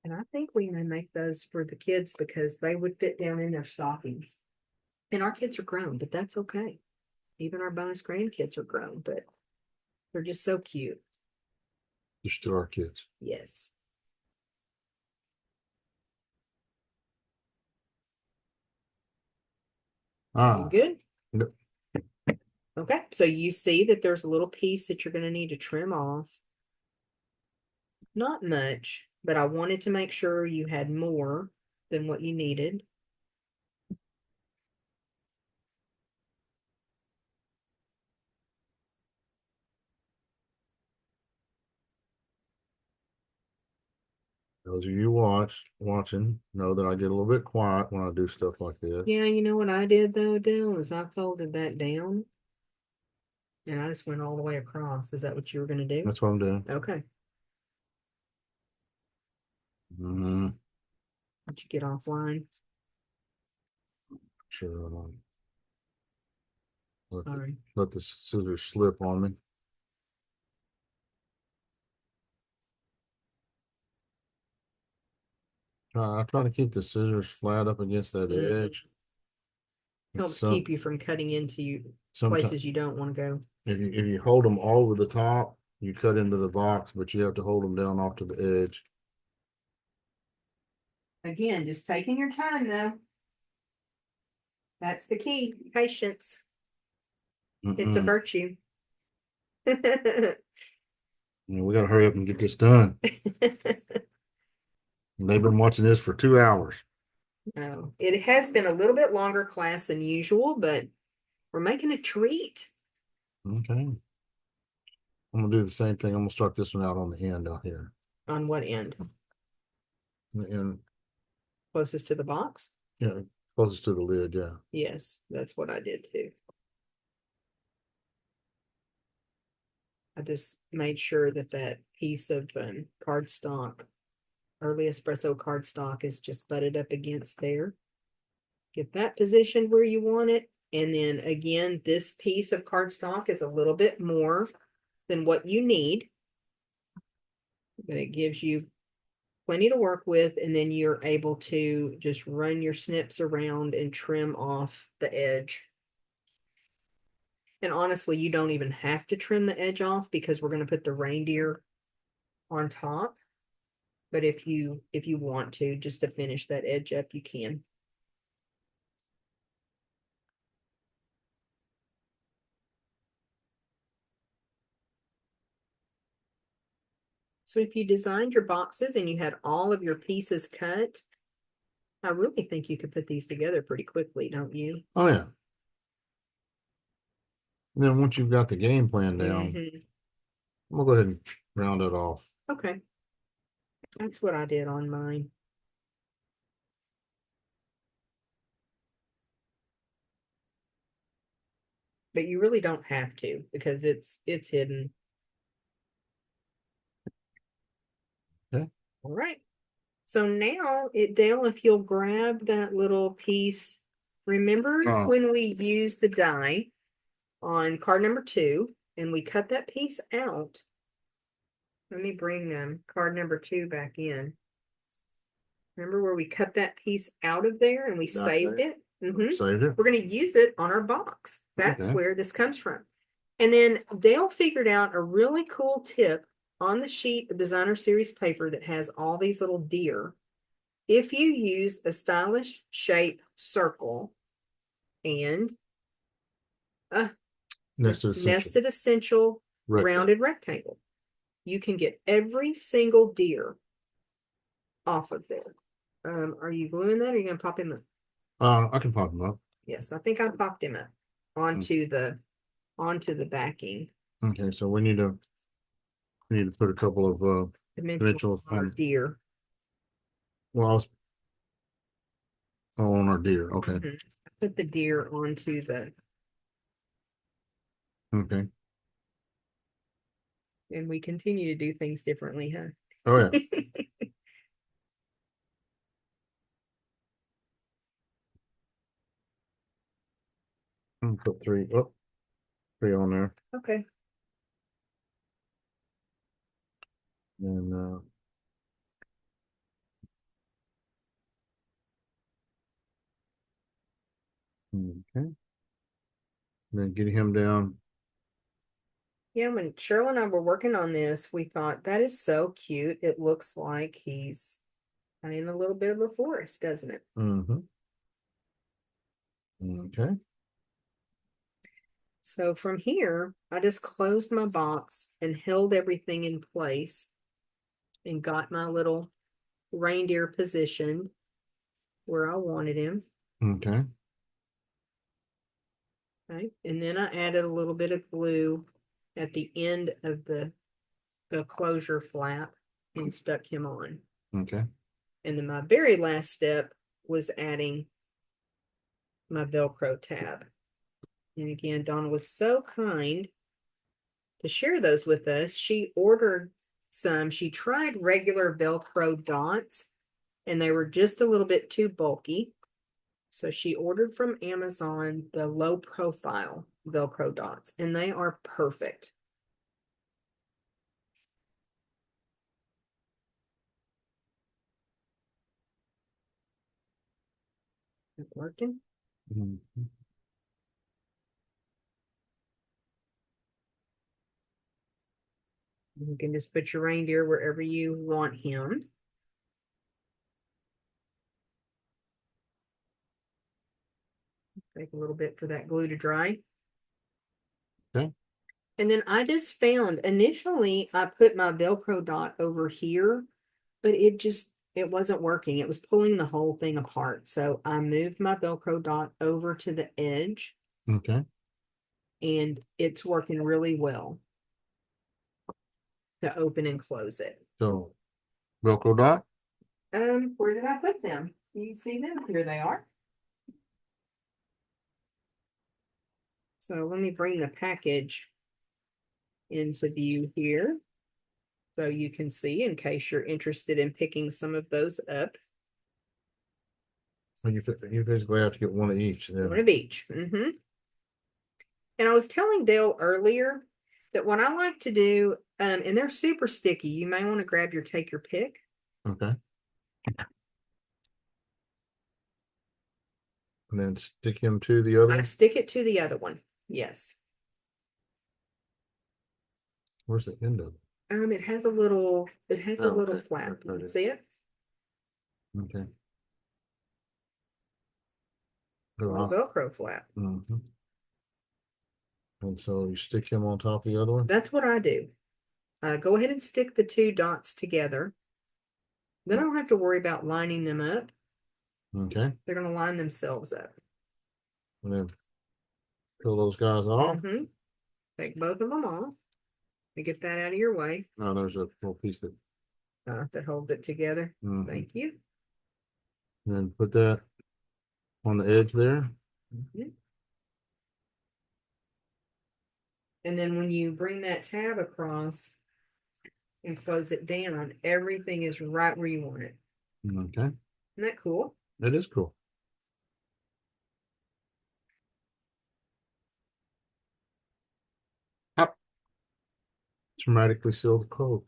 And I think we may make those for the kids because they would fit down in their stockings. And our kids are grown, but that's okay. Even our bonus grandkids are grown, but they're just so cute. Just to our kids. Yes. Ah, Good. yep. Okay. So you see that there's a little piece that you're going to need to trim off. Not much, but I wanted to make sure you had more than what you needed. Those of you watching know that I get a little bit quiet when I do stuff like this. Yeah, you know what I did though, Dill, is I folded that down and I just went all the way across. Is that what you were going to do? That's what I'm doing. Okay. Mm-hmm. Let you get offline. Sure. Sorry. Let the scissors slip on me. I try to keep the scissors flat up against that edge. Helps Some keep you from cutting into you sometimes places you don't want to go. if you hold them all over the top, you cut into the box, but you have to hold them down off to the edge. Again, just taking your time though. That's the key. Patience. It's a Mm-mm. virtue. We got to hurry up and get this done. They've been watching this for 2 hours. No, it has been a little bit longer class than usual, but we're making a treat. Okay. I'm gonna do the same thing. I'm gonna start this one out on the end out here. On what end? The end, Closest to the box? yeah, closest to the lid, yeah. Yes, that's what I did too. I just made sure that that piece of cardstock, early espresso cardstock, is just butted up against there. Get that positioned where you want it. And then again, this piece of cardstock is a little bit more than what you need, but it gives you plenty to work with. And then you're able to just run your snips around and trim off the edge. And honestly, you don't even have to trim the edge off because we're going to put the reindeer on top. But if you want to, just to finish that edge up, you can. So if you designed your boxes and you had all of your pieces cut, I really think you could put these together pretty quickly, don't you? Oh yeah. And then once you've got the game plan down, Mm-hmm. I'm gonna go ahead and round it off. Okay. That's what I did on mine. But you really don't have to because it's hidden. Okay. All right. So now Dale, if you'll grab that little piece, remember when we used the die on card number 2 and we cut that piece out. Let me bring card number 2 back in. Remember where we cut that piece out of there and we saved it? Saved it. We're going to use it on our box. That's where this comes from. And then Dale figured out a really cool tip on the sheet of designer series paper that has all these little deer. If you use a stylish shape circle and a nested essential rounded rectangle, you can get every single deer off of there. Are you gluing that or are you going to pop him up? I can pop him up. Yes, I think I popped him up onto the backing. Okay, so we need to put a couple of dimensionals on deer. Well, on our deer. Okay. Put the deer onto the. Okay. And we continue to do things differently, huh? Oh yeah. Put three on there. Okay. And okay. Then get him down. Yeah, when Cheryl and I were working on this, we thought that is so cute. It looks like he's in a little bit of a forest, doesn't it? Okay. So from here, I just closed my box and held everything in place and got my little reindeer positioned where I wanted him. Okay. Okay. And then I added a little bit of glue at the end of the closure flap and stuck him on. Okay. And then my very last step was adding my Velcro tab. And again, Donna was so kind to share those with us. She ordered some. She tried regular Velcro dots and they were just a little bit too bulky. So she ordered from Amazon the low profile Velcro dots and they are perfect. Working. You can just put your reindeer wherever you want him. Take a little bit for that glue to dry. Okay. And then I just found initially I put my Velcro dot over here, but it wasn't working. It was pulling the whole thing apart. So I moved my Velcro dot over to the edge. Okay. And it's working really well to open and close it. So Velcro dot. Where did I put them? You see them? Here they are. So let me bring the package into view here so you can see in case you're interested in picking some of those up. So you basically have to get one of each. Then. One of each. And I was telling Dale earlier that what I like to do, and they're super sticky, you may want to take your pick. Okay. And then stick him to the other. I stick it to the other one. Yes. Where's the end of it? It has a little flap. You can see it? Okay. Velcro flap. And so you stick him on top of the other one? That's what I do. Go ahead and stick the two dots together. Then I don't have to worry about lining them up. Okay. They're going to line themselves up. And then peel those guys off. Take both of them off. And get that out of your way. Oh, there's a little piece that that hold it together. Mhm. Thank you. And then put that on the edge there. Mhm. And then when you bring that tab across and close it down, everything is right where you want it. Okay, Isn't that cool? that is cool. Hop. Hermetically sealed closed.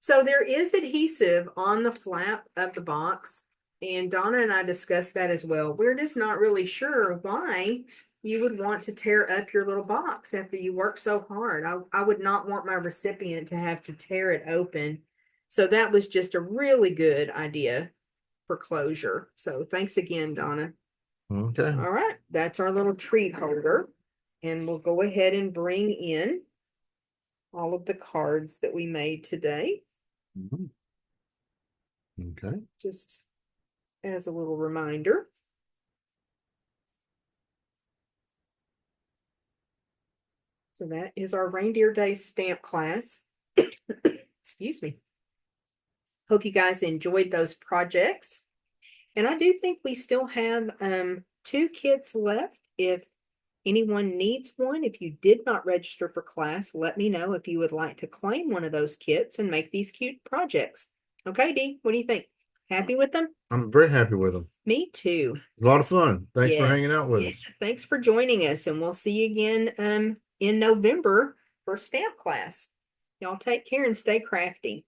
So there is adhesive on the flap of the box, and Donna and I discussed that as well. We're just not really sure why you would want to tear up your little box after you work so hard. I would not want my recipient to have to tear it open. So that was just a really good idea for closure. So thanks again, Donna. Okay. All right, that's our little treat holder. And we'll go ahead and bring in all of the cards that we made today, Mhm. Okay. just as a little reminder. So that is our Reindeer Day stamp class. Excuse me. Hope you guys enjoyed those projects. And I do think we still have 2 kits left. If anyone needs one, if you did not register for class, let me know if you would like to claim one of those kits and make these cute projects. Okay, Dee, what do you think? Happy with them? I'm very happy with them. Me too. It's a lot of fun. Thanks for hanging Yes. out with Yeah. us. Thanks for joining us, and we'll see you again in November for stamp class. Y'all take care and stay crafty.